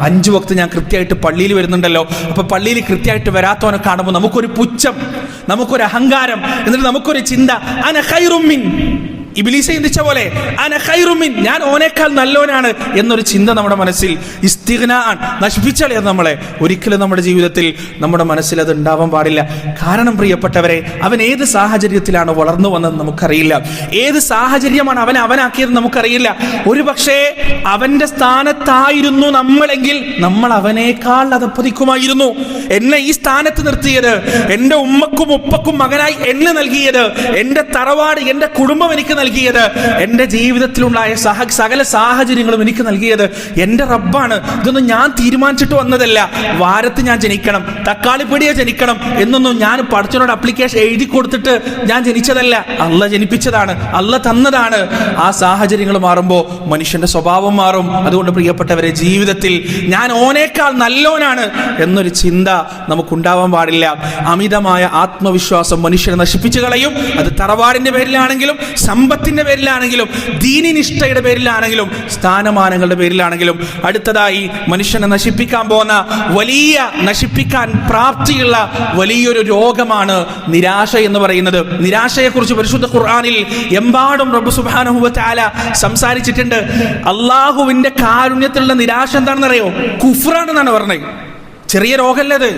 5 വക്ത് ഞാൻ കൃത്യമായിട്ട് പള്ളിയിൽ വരുന്നുണ്ടല്ലോ, അപ്പൊ പള്ളിയിൽ കൃത്യമായിട്ട് വരാത്തവനെ കാണുമ്പോൾ നമുക്കൊരു പുച്ഛം, നമുക്കൊരു അഹങ്കാരം, എന്നിട്ട് നമുക്കൊരു ചിന്ത, അന ഖൈറും മിൻ, ഇബ്ലീസ് ചിന്തിച്ച പോലെ അന ഖൈറും മിൻ, ഞാൻ ഓനേക്കാൾ നല്ലവനാണ് എന്നൊരു ചിന്ത നമ്മുടെ മനസ്സിൽ ഇസ്തിഗ്നാഅൻ നശിപ്പിച്ചളയത് നമ്മളെ. ഒരിക്കലും നമ്മുടെ ജീവിതത്തിൽ നമ്മുടെ മനസ്സിൽ അത് ഉണ്ടാവാൻ പാടില്ല. കാരണം പ്രിയപ്പെട്ടവരെ, അവൻ ഏത് സാഹചര്യത്തിലാണ് വളർന്നു വന്നത് നമുക്കറിയില്ല, ഏത് സാഹചര്യമാണ് അവനാക്കിയത് നമുക്കറിയില്ല. ഒരു പക്ഷേ അവന്റെ സ്ഥാനത്തായിരുന്നു നമ്മളെങ്കിൽ നമ്മൾ അവനേക്കാൾ അതപ്പതിക്കുമായിരുന്നു. എന്നെ ഈ സ്ഥാനത്ത് നിർത്തിയത്, എന്റെ ഉമ്മക്കും ഉപ്പക്കും മകനായി എന്നെ നൽകിയത്, എന്റെ തറവാട്, എന്റെ കുടുംബം എനിക്ക് നൽകിയത്, എന്റെ ജീവിതത്തിലുണ്ടായ സകല സാഹചര്യങ്ങളും എനിക്ക് നൽകിയത് എന്റെ റബ്ബാണ്. ഇതൊന്നും ഞാൻ തീരുമാനിച്ചിട്ട് വന്നതല്ല. വാരത്ത് ഞാൻ ജനിക്കണം, തക്കാളിപ്പൊടിയെ ജനിക്കണം എന്നൊന്നും ഞാൻ പടച്ചവനോട് അപ്ലിക്കേഷൻ എഴുതി കൊടുത്തിട്ട് ഞാൻ ജനിച്ചതല്ല. അള്ള ജനിപ്പിച്ചതാണ്, അള്ള തന്നതാണ്. ആ സാഹചര്യങ്ങൾ മാറുമ്പോൾ മനുഷ്യന്റെ സ്വഭാവം മാറും. അതുകൊണ്ട് പ്രിയപ്പെട്ടവരെ, ജീവിതത്തിൽ ഞാൻ ഓനേക്കാൾ നല്ലോനാണ് എന്നൊരു ചിന്ത നമുക്കുണ്ടാവാൻ പാടില്ല. അമിതമായ ആത്മവിശ്വാസം മനുഷ്യനെ നശിപ്പിച്ചു കളയും. അത് തറവാടിന്റെ പേരിലാണെങ്കിലും, സമ്പത്തിന്റെ പേരിലാണെങ്കിലും, ദീനിനിഷ്ഠയുടെ പേരിലാണെങ്കിലും, സ്ഥാനമാനങ്ങളുടെ പേരിലാണെങ്കിലും. അടുത്തതായി മനുഷ്യനെ നശിപ്പിക്കാൻ പോകുന്ന നശിപ്പിക്കാൻ പ്രാപ്തിയുള്ള വലിയൊരു രോഗമാണ് നിരാശ എന്ന് പറയുന്നത്. നിരാശയെക്കുറിച്ച് പരിശുദ്ധ ഖുർആനിൽ എമ്പാടും റബ്ബ് സുബ്ഹാനഹു വ തആല സംസാരിച്ചിട്ടുണ്ട്. അള്ളാഹുവിന്റെ കാരുണ്യത്തിലുള്ള നിരാശ എന്താണെന്ന് അറിയോ? കുഫ്റാണെന്നാണ് പറഞ്ഞത്. ചെറിയ രോഗമല്ലത്,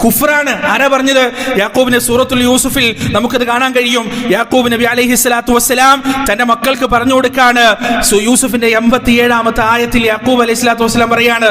കുഫ്റാണ്. ആരാ പറഞ്ഞത്? യാക്കൂബിന്റെ സൂറത്തുൽ യൂസുഫിൽ നമുക്കത് കാണാൻ കഴിയും. യാക്കൂബ് നബി അലൈഹി സ്വലാത്തു വസ്സലാം തന്റെ മക്കൾക്ക് പറഞ്ഞു കൊടുക്കാണ്. യൂസുഫിന്റെ 87-ാമത്തെ ആയത്തിൽ യാക്കൂബ് അലൈഹി സ്വലാത്തു വസ്സലാം പറയാണ്,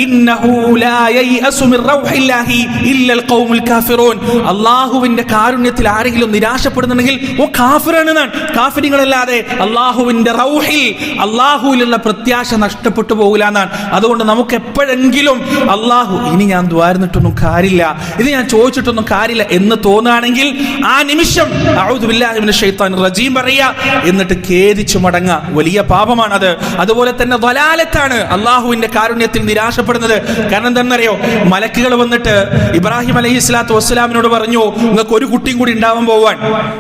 ഇന്നഹു ലാ യയഅസു മിർ റൗഹില്ലാഹി ഇല്ലൽ ഖൗമുൽ കാഫിറൂൻ. അല്ലാഹുവിന്റെ കാരുണ്യത്തിൽ ആരെങ്കിലും നിരാശപ്പെടുന്നുണ്ടെങ്കിൽ ഓ കാഫിറാണെന്നാണ്. കാഫിറുകളല്ലാതെ അല്ലാഹുവിന്റെ റൗഹിൽ, അല്ലാഹുവിലുള്ള പ്രത്യാശ നഷ്ടപ്പെട്ടു പോകില്ല എന്നാണ്. അതുകൊണ്ട് നമുക്ക് എപ്പോഴെങ്കിലും അല്ലാഹു ഇനി ഞാൻ ദ്വാരുന്നിട്ടൊന്നും കാര്യമില്ല, ഇത് ഞാൻ ചോദിച്ചിട്ടൊന്നും കാര്യമില്ല എന്ന് തോന്നുകയാണെങ്കിൽ ആ നിമിഷം അഊദു ബില്ലാഹി മിനശ് ശൈത്താനിർ റജീം പറയാ, എന്നിട്ട് ഖേദിച്ചു മടങ്ങുക. വലിയ പാപമാണത്. അതുപോലെ തന്നെ ദലാലത്താണ് അള്ളാഹുവിന്റെ കാരുണ്യത്തിൽ നിരാശപ്പെടുന്നത്. കാരണം എന്താണെന്നറിയോ? മലക്കുകൾ വന്നിട്ട് ഇബ്രാഹിം അലൈഹി സ്വലാത്തു വസ്സലാമിനോട് പറഞ്ഞു, നിങ്ങൾക്ക് ഒരു കുട്ടിയും കൂടി ഉണ്ടാവാൻ പോവാൻ.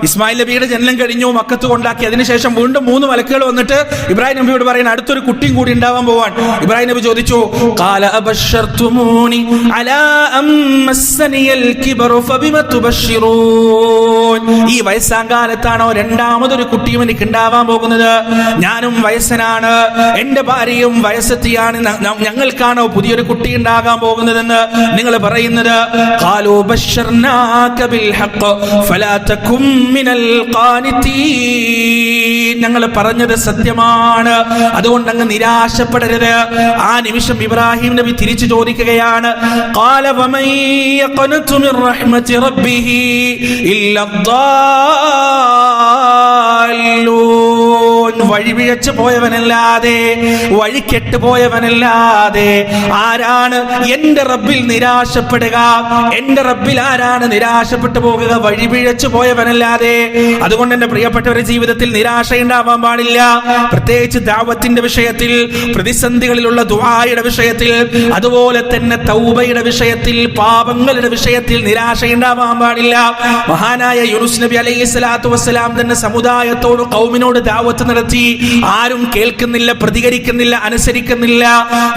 ഇസ്മായിൽ നബിയുടെ ജനനം കഴിഞ്ഞു, മക്കത്ത് കൊണ്ടാക്കി. അതിനുശേഷം വീണ്ടും 3 മലക്കുകൾ വന്നിട്ട് ഇബ്രാഹിം നബിയോട് പറയുന്നത് അടുത്തൊരു കുട്ടിയും കൂടി ഉണ്ടാവാൻ പോവാൻ. ഇബ്രാഹിം നബി ചോദിച്ചു, ഖാല അബശർതുമൂനി അലാ അമ്മസ്സനിയൽ കിബറു ഫബിമ തുബശ്ശിറൂൻ. ഈ വയസ്സാങ്കാലത്താണോ രണ്ടാമതൊരു കുട്ടിയും എനിക്ക് ഉണ്ടാവാൻ പോകുന്നത്? ഞാനും വയസ്സനാണ്, എന്റെ ഭാര്യയും വയസ്സെത്തിയാണ്, ഞങ്ങൾക്കാണോ പുതിയൊരു കുട്ടി ഉണ്ടാകാൻ പോകുന്നതെന്ന് നിങ്ങൾ പറയുന്നത്? ഖാലൂ ബശ്ശർനാക ബിൽ ഹഖ് ഫലാ തകും മിനൽ ഖാനിതീൻ. ഞങ്ങൾ പറഞ്ഞത് സത്യമാണ്, അതുകൊണ്ട് അങ്ങ് നിരാശപ്പെടരുത്. ആ നിമിഷം ഇബ്രാഹിം നബി തിരിച്ചു ചോദിക്കുകയാണ്, ഖാല വമൻ യഖ്നതു മിർ റഹ്മതി റബ്ബിഹി ഇല്ല ദ്ദാല്ലൂൻ. വഴിപിഴച്ചു പോയവനല്ലാതെ, വഴികെട്ടു പോയവനല്ലാതെ ആരാണ് എന്റെ റബ്ബിൽ നിരാശപ്പെടുക? എന്റെ റബ്ബിൽ ആരാണ് നിരാശപ്പെട്ടു പോകുക? വഴിപിഴച്ചു പോയവനല്ലാതെ. അതുകൊണ്ട് എന്റെ പ്രിയപ്പെട്ടവരുടെ ജീവിതത്തിൽ നിരാശ ഉണ്ടാവാൻ പാടില്ല. പ്രത്യേകിച്ച് ദഅവത്തിന്റെ വിഷയത്തിൽ, പ്രതിസന്ധികളിലുള്ള ദുആയുടെ വിഷയത്തിൽ, അതുപോലെ തന്നെ തൗബയുടെ വിഷയത്തിൽ, പാപങ്ങളുടെ വിഷയത്തിൽ നിരാശ ഉണ്ടാവാൻ പാടില്ല. മഹാനായ യൂനുസ് നബി അലൈഹി സ്വലാത്തു വസ്സലാം തന്നെ സമുദായത്തോട്, ഖൗമിനോട് ദഅവത്ത് നടത്തി. ആരും കേൾക്കുന്നില്ല, പ്രതികരിക്കുന്നില്ല, അനുസരിക്കുന്നില്ല.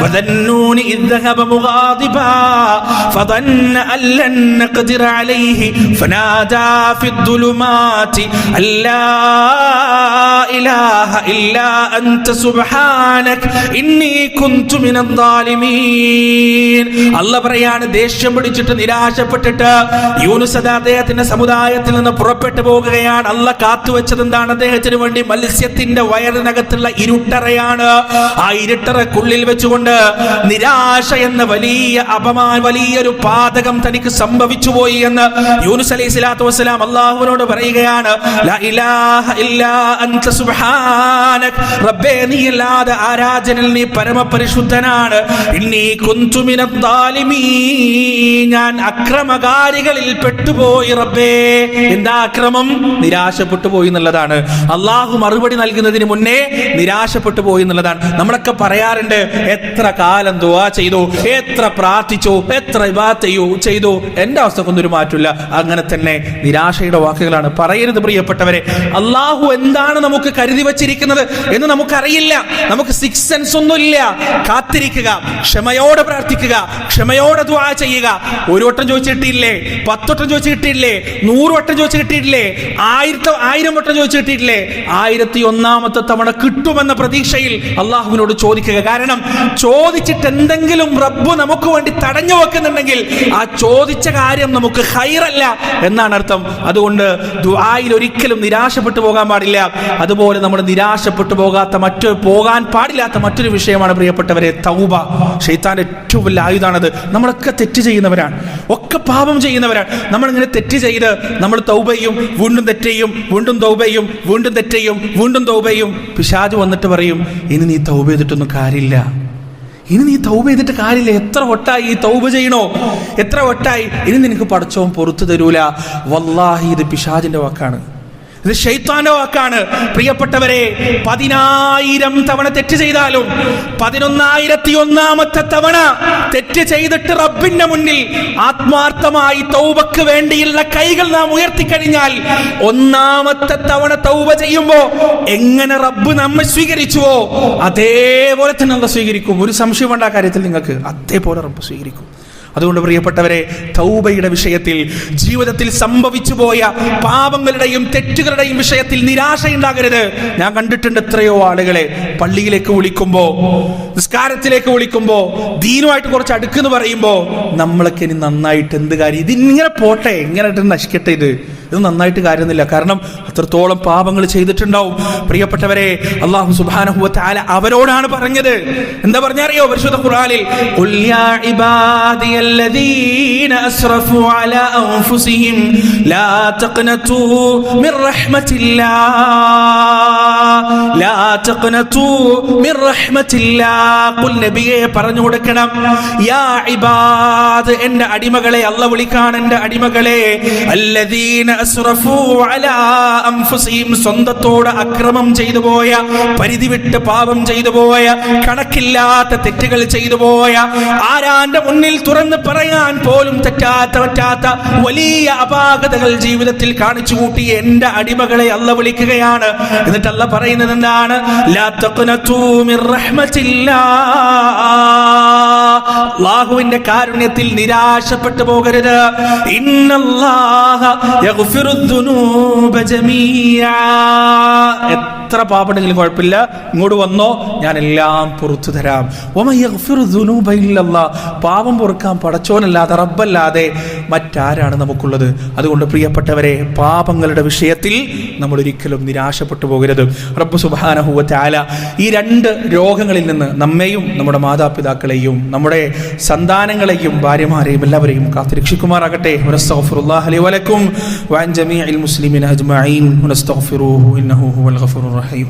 വദന്നൂനി ഇദ്ദഹബ മുഗാദിബാ ഫദന്ന അല്ലൻ നഖ്ദിറ അലൈഹി ഫനാദാ ഫിദ്ദുലുമാതി അല്ലാ ഇലാഹ ഇല്ലാ അൻത സുബ്ഹാനക ഇന്നി കുൻതു മിനൽ ളാലിമീൻ. അല്ലാഹ് പറയാണ്, ദേഷ്യം പിടിച്ചിട്ട് നിരാശപ്പെട്ടിട്ട് യൂനുസ് അദ്ദേഹത്തിന്റെ സമുദായത്തിൽ നിന്ന് പുറപ്പെട്ടു പോകുകയാണ്. അല്ലാഹ് കാത്തുവെച്ചത് എന്താണ്? അദ്ദേഹത്തിന് വേണ്ടി മത്സ്യത്തിന്റെ വയറിനകത്തുള്ള ഇരുട്ടറയാണ്. ആ ഇരുട്ടറക്കുള്ളിൽ വെച്ചുകൊണ്ട് നിരാശ എന്ന വലിയൊരു പാതകം തനിക്ക് സംഭവിച്ചു പോയി എന്ന് യൂനുസ് അലൈഹി സ്വലാത്തു വസ്സലാം അല്ലാഹുവിനോട് പറയുകയാണ്. ലാ ഇലാഹ ഇല്ലാ അൻത സുബ്ഹാനക, റബ്ബേ നീയല്ലാതെ ആരാധനയിൽ നീ പരമപരിശുദ്ധനാണ്. ഇന്നി കുൻതു മിനൽ ളാലിമീൻ, ഞാൻ അക്രമകാരികളിൽ പെട്ടുപോയി റബ്ബേ. എന്താ അക്രമം? നിരാശപ്പെട്ടു പോയി എന്നുള്ളതാണ്. അല്ലാഹു മറുപടി നൽകുക പറയുന്നതിന് മുന്നേ നിരാശപ്പെട്ടു പോയി എന്നുള്ളതാണ്. നമ്മളൊക്കെ പറയാറുണ്ട്, എത്ര കാലം ദുആ ചെയ്തു, എത്ര പ്രാർത്ഥിച്ചു, എത്ര ഇബാദത്ത് ചെയ്തു, എന്റെ അവസ്ഥക്കൊന്നും ഒരു മാറ്റമില്ല. അങ്ങനെ തന്നെ നിരാശയുടെ വാക്കുകളാണ്. പറയരുത് പ്രിയപ്പെട്ടവരെ. അള്ളാഹു എന്താണ് നമുക്ക് കരുതി വച്ചിരിക്കുന്നത് എന്ന് നമുക്കറിയില്ല. നമുക്ക് സിക്സ് സെൻസ് ഒന്നുമില്ല. കാത്തിരിക്കുക, ക്ഷമയോടെ പ്രാർത്ഥിക്കുക, ക്ഷമയോടെ ദുആ ചെയ്യുക. ഒരു വട്ടം ചോദിച്ചു കിട്ടിയില്ലേ, 10 വട്ടം ചോദിച്ചു കിട്ടിയില്ലേ, 100 വട്ടം ചോദിച്ചു കിട്ടിയിട്ടില്ലേ, 1000 വട്ടം ചോദിച്ചു കിട്ടിയിട്ടില്ലേ, 1001ാമത്തെ തവണ കിട്ടുമെന്ന പ്രതീക്ഷയിൽ അള്ളാഹുവിനോട് ചോദിക്കുക. കാരണം ചോദിച്ചിട്ട് എന്തെങ്കിലും റബ്ബ് നമുക്ക് വേണ്ടി തടഞ്ഞു വെക്കുന്നുണ്ടെങ്കിൽ ആ ചോദിച്ച കാര്യം നമുക്ക് ഖൈറല്ല എന്നാണ് അർത്ഥം. അതുകൊണ്ട് ദുആയിൽ ഒരിക്കലും നിരാശപ്പെട്ടു പോകാൻ പാടില്ല. അതുപോലെ നമ്മൾ നിരാശപ്പെട്ടു പോകാൻ പാടില്ലാത്ത മറ്റൊരു വിഷയമാണ് പ്രിയപ്പെട്ടവരെ തൗബ. ശൈത്താന്റെ ഏറ്റവും വലിയ ആയുധാണത്. നമ്മളൊക്കെ തെറ്റ് ചെയ്യുന്നവരാണ്, ഒക്കെ പാപം ചെയ്യുന്നവരാണ്. നമ്മളിങ്ങനെ തെറ്റ് ചെയ്ത് നമ്മൾ തൗബ ചെയ്യും, വീണ്ടും തെറ്റെയ്യും, വീണ്ടും തൗബ ചെയ്യും, വീണ്ടും തെറ്റെയ്യും, വീണ്ടും തൗബ ചെയ്യും. പിശാച് വന്നിട്ട് പറയും, ഇനി നീ തൗബ ചെയ്തിട്ടൊന്നും കാര്യമില്ല, ഇനി നീ തൗബ ചെയ്തിട്ട് കാര്യമില്ല. എത്ര വട്ടായി ഈ തൗബ ചെയ്യണോ, എത്ര വട്ടായി, ഇനി നിനക്ക് പടച്ചോൻ പുറത്തു തരൂല. വല്ലാഹി ഇത് പിശാചിന്റെ വാക്കാണ്, ഇത് ശൈത്താന്റെ വാക്കാണ്. പ്രിയപ്പെട്ടവരെ, 10,000 തവണ തെറ്റ് ചെയ്താലും 11,001ാമത്തെ തവണ തെറ്റ് ചെയ്തിട്ട് റബ്ബിന്റെ മുന്നിൽ ആത്മാർത്ഥമായി തൗബക്ക് വേണ്ടിയുള്ള കൈകൾ നാം ഉയർത്തിക്കഴിഞ്ഞാൽ 1ാമത്തെ തവണ തൗബ ചെയ്യുമ്പോ എങ്ങനെ റബ്ബ് നമ്മെ സ്വീകരിച്ചുവോ അതേപോലെ തന്നെ അല്ലാഹു സ്വീകരിക്കും. ഒരു സംശയം വേണ്ട കാര്യത്തിൽ നിങ്ങൾക്ക്, അതേപോലെ റബ്ബ് സ്വീകരിക്കും. അതുകൊണ്ട് പ്രിയപ്പെട്ടവരെ, തൗബയുടെ വിഷയത്തിൽ, ജീവിതത്തിൽ സംഭവിച്ചു പോയ പാപങ്ങളുടെയും തെറ്റുകളുടെയും വിഷയത്തിൽ നിരാശയുണ്ടാകരുത്. ഞാൻ കണ്ടിട്ടുണ്ട് എത്രയോ ആളുകളെ പള്ളിയിലേക്ക് വിളിക്കുമ്പോ, നിസ്കാരത്തിലേക്ക് വിളിക്കുമ്പോ, ദീനുമായിട്ട് കുറച്ച് അടുക്കെന്ന് പറയുമ്പോ നമ്മളൊക്കെ ഇനി നന്നായിട്ട് എന്ത് കാര്യം, ഇതിങ്ങനെ പോട്ടെ, ഇങ്ങനെ നശിക്കട്ടെ, ഇത് നന്നായിട്ട് കാര്യമൊന്നുമില്ല. കാരണം അത്രത്തോളം പാപങ്ങൾ ചെയ്തിട്ടുണ്ടാവും. പ്രിയപ്പെട്ടവരെ, അല്ലാഹു സുബ്ഹാനഹു വ തആല അവരോടാണ് പറഞ്ഞത്. എന്താ പറഞ്ഞറിയോ പരിശുദ്ധ ഖുർആനിൽ, ഖുൽ യാ ഇബാദിയല്ലദീന അസ്റഫു അലാ അൻഫുസിഹിം ലാ തഖ്നതു മിർ റഹ്മത്തില്ലാഹ്, ലാ തഖ്നതു മിർ റഹ്മത്തില്ലാഹ്. ഖുൽ നബിയെ പറഞ്ഞു കൊടുക്കണം, യാ ഇബാദ്, എന്റെ അടിമകളെ, അല്ലാഹു വിളിക്കാൻ എന്റെ അടിമകളെ, അല്ലദീന അസ്റഫു അലാ അൻഫുസിഹിം, സ്വന്തത്തോട് അക്രമം ചെയ്തു പോയ, പരിധി വിട്ട് പാപം ചെയ്തു പോയ, കണക്കില്ലാത്ത തെറ്റുകൾ ചെയ്തു പോയ, ആരാന്റെ മുന്നിൽ തുറന്ന് പറയാൻ പോലും പറ്റാത്ത വലിയ അപാകതകൾ ജീവിതത്തിൽ കാണിച്ചു കൂട്ടി എന്റെ അടിമകളെ അല്ലാഹു വിളിക്കുകയാണ്. എന്നിട്ട് അല്ലാഹു പറയുന്നത് എന്താണ്? ലാ തഖ്നതു മിർ റഹ്മത്തില്ലാഹ്, അല്ലാഹുവിന്റെ കാരുണ്യത്തിൽ നിരാശപ്പെട്ടു പോകരുത്. ഇന്നല്ലാഹ യഗ്ഫിറുദ്ദുനൂബ ജമീഅ, എത്ര പാപമുണ്ടെങ്കിലും കുഴപ്പമില്ല, ഇങ്ങോട്ട് വന്നോ, ഞാൻ എല്ലാം പുറത്തു തരാം. വമൻ യഗ്ഫിറുദ്ദുനൂബ ഇല്ലല്ലാഹ്, പാപം പൊറുക്കാൻ പടച്ചോനല്ലാതെ, റബ്ബല്ലാതെ മറ്റാരാണ് നമുക്കുള്ളത്? അതുകൊണ്ട് പ്രിയപ്പെട്ടവരെ, പാപങ്ങളുടെ വിഷയത്തിൽ നമ്മൾ ഒരിക്കലും നിരാശപ്പെട്ടു പോകരുത്. റബ്ബ് സുബ്ഹാനഹു വ തആല ഈ 2 രോഗങ്ങളിൽ നിന്ന് നമ്മെയും നമ്മുടെ മാതാപിതാക്കളെയും നമ്മുടെ സന്താനങ്ങളെയും ഭാര്യമാരെയും എല്ലാവരെയും കാത്തുരക്ഷിക്കുമാറാകട്ടെ. വനസ്തഗ്ഫിറുല്ലാഹ ലി വലക്കും വഅൻ ജമീഇൽ മുസ്ലിമീന അജ്മഈൻ വനസ്തഗ്ഫിറൂഹു ഇന്നഹു ഹുവൽ ഗഫൂറുർ റഹീം.